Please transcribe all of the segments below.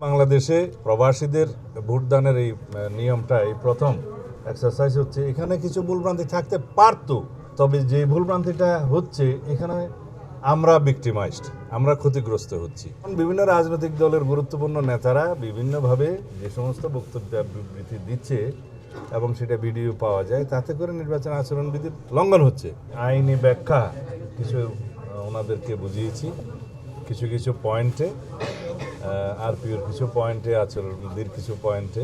বাংলাদেশে প্রবাসীদের ভোটদানের এই নিয়মটা এই প্রথম এক্সারসাইজ হচ্ছে। এখানে কিছু ভুলভ্রান্তি থাকতে পারতো, তবে যে ভুলভ্রান্তিটা হচ্ছে এখানে আমরা ভিক্টিমাইজড, আমরা ক্ষতিগ্রস্ত হচ্ছি। বিভিন্ন রাজনৈতিক দলের গুরুত্বপূর্ণ নেতারা বিভিন্নভাবে যে সমস্ত বক্তব্য বিবৃতি দিচ্ছে এবং সেটা ভিডিও পাওয়া যায়, তাতে করে নির্বাচন আচরণবিধির লঙ্ঘন হচ্ছে। আইনি ব্যাখ্যা কিছু ওনাদেরকে বুঝিয়েছি, কিছু কিছু পয়েন্টে আরপিওর কিছু পয়েন্টে, আচরণবিধির কিছু পয়েন্টে,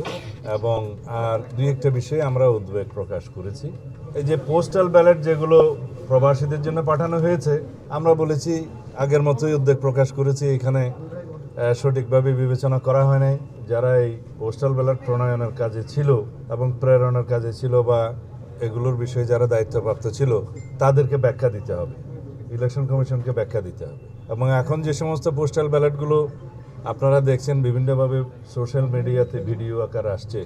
এবং আর দুই একটা বিষয়ে আমরা উদ্বেগ প্রকাশ করেছি। এই যে পোস্টাল ব্যালট যেগুলো প্রবাসীদের জন্য পাঠানো হয়েছে, আমরা বলেছি আগের মতোই উদ্বেগ প্রকাশ করেছি, এখানে সঠিকভাবে বিবেচনা করা হয় নাই। যারা এই পোস্টাল ব্যালট প্রণয়নের কাজে ছিল এবং প্রেরণের কাজে ছিল বা এগুলোর বিষয়ে যারা দায়িত্বপ্রাপ্ত ছিল, তাদেরকে ব্যাখ্যা দিতে হবে, ইলেকশন কমিশনকে ব্যাখ্যা দিতে হবে। এবং এখন যে সমস্ত পোস্টাল ব্যালটগুলো আপনারা দেখছেন বিভিন্নভাবে সোশ্যাল মিডিয়াতে ভিডিও আকার আসছে,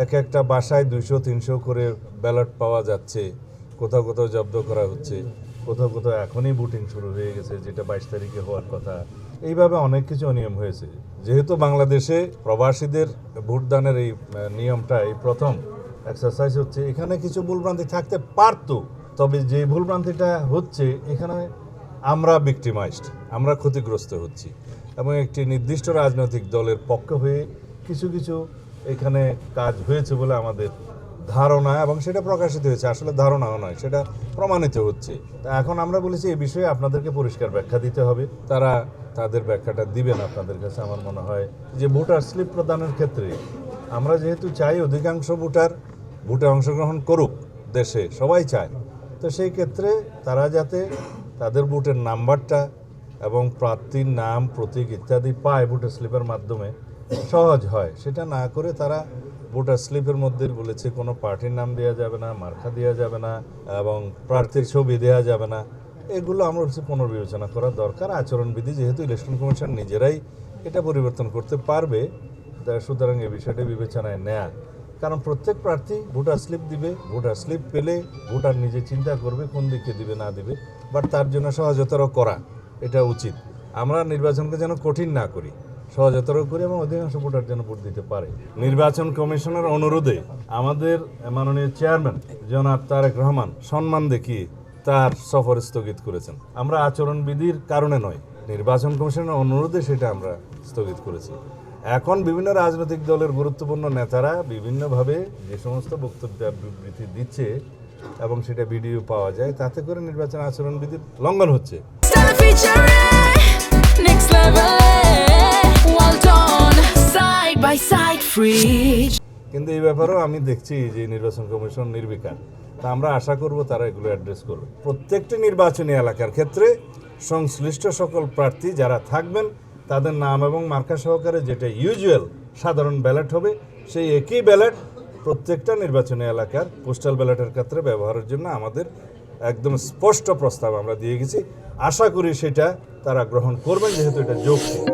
এক একটা বাসায় 200-300 করে ব্যালট পাওয়া যাচ্ছে, কোথাও কোথাও জব্দ করা হচ্ছে, কোথাও কোথাও এখনই ভোটিং শুরু হয়ে গেছে, যেটা 22 তারিখে হওয়ার কথা। এইভাবে অনেক কিছু অনিয়ম হয়েছে। যেহেতু বাংলাদেশে প্রবাসীদের ভোটদানের এই নিয়মটা এই প্রথম এক্সারসাইজ হচ্ছে, এখানে কিছু ভুলভ্রান্তি থাকতে পারতো, তবে যে ভুলভ্রান্তিটা হচ্ছে এখানে আমরা ভিক্টিমাইজড, আমরা ক্ষতিগ্রস্ত হচ্ছি। এবং একটি নির্দিষ্ট রাজনৈতিক দলের পক্ষ হয়ে কিছু কিছু এখানে কাজ হয়েছে বলে আমাদের ধারণা, এবং সেটা প্রকাশিত হয়েছে। আসলে ধারণাও নয়, সেটা প্রমাণিত হচ্ছে। তা এখন আমরা বলেছি এই বিষয়ে আপনাদেরকে পরিষ্কার ব্যাখ্যা দিতে হবে। তারা তাদের ব্যাখ্যাটা দিবেন আপনাদের কাছে। আমার মনে হয় যে ভোটার স্লিপ প্রদানের ক্ষেত্রে আমরা যেহেতু চাই অধিকাংশ ভোটে অংশগ্রহণ করুক, দেশে সবাই চায়, তো সেই ক্ষেত্রে তারা যাতে তাদের ভোটের নাম্বারটা এবং প্রার্থীর নাম, প্রতীক ইত্যাদি পায় ভোটার স্লিপের মাধ্যমে, সহজ হয়। সেটা না করে তারা ভোটার স্লিপের মধ্যে বলেছে কোনো পার্টির নাম দেওয়া যাবে না, মার্কা দেওয়া যাবে না, এবং প্রার্থীর ছবি দেওয়া যাবে না। এগুলো আমরা বলছি পুনর্বিবেচনা করা দরকার। আচরণবিধি যেহেতু ইলেকশন কমিশন নিজেরাই এটা পরিবর্তন করতে পারবে, সুতরাং এই বিষয়টা বিবেচনায় নেয়া। কারণ প্রত্যেক প্রার্থী ভোটার স্লিপ দিবে, ভোটার স্লিপ পেলে ভোটার নিজে চিন্তা করবে কোন দিকে দিবে না দিবে, বাট তার জন্য সহজতর করা এটা উচিত। আমরা নির্বাচনকে যেন কঠিন না করি, সহজতর করি এবং অধিকাংশ ভোটার যেন ভোট দিতে পারে। নির্বাচন কমিশনের অনুরোধে আমাদের মাননীয় চেয়ারম্যান জনাব তারেক রহমান সম্মান দেখিয়ে তার সফর স্থগিত করেছেন। আমরা আচরণবিধির কারণে নয়, নির্বাচন কমিশনের অনুরোধে সেটা আমরা স্থগিত করেছি। এখন বিভিন্ন রাজনৈতিক দলের গুরুত্বপূর্ণ নেতারা বিভিন্নভাবে যে সমস্ত বক্তব্য বিবৃতি দিচ্ছে এবং সেটা ভিডিও পাওয়া যায়, তাতে করে নির্বাচন আচরণবিধির লঙ্ঘন হচ্ছে। কিন্তু এই ব্যাপারেও আমি দেখছি যে নির্বাচন কমিশন নির্বিকার। তা আমরা আশা করব তারা এগুলো অ্যাড্রেস করবে। প্রত্যেকটি নির্বাচনী এলাকার ক্ষেত্রে সংশ্লিষ্ট সকল প্রার্থী যারা থাকবেন তাদের নাম এবং মার্কা সহকারে যেটা ইউজুয়াল সাধারণ ব্যালট হবে, সেই একই ব্যালট প্রত্যেকটা নির্বাচনী এলাকার পোস্টাল ব্যালটের ক্ষেত্রে ব্যবহারের জন্য আমাদের একদম স্পষ্ট প্রস্তাব আমরা দিয়ে গেছি। আশা করি সেটা তারা গ্রহণ করবেন, যেহেতু এটা যৌক্তিক।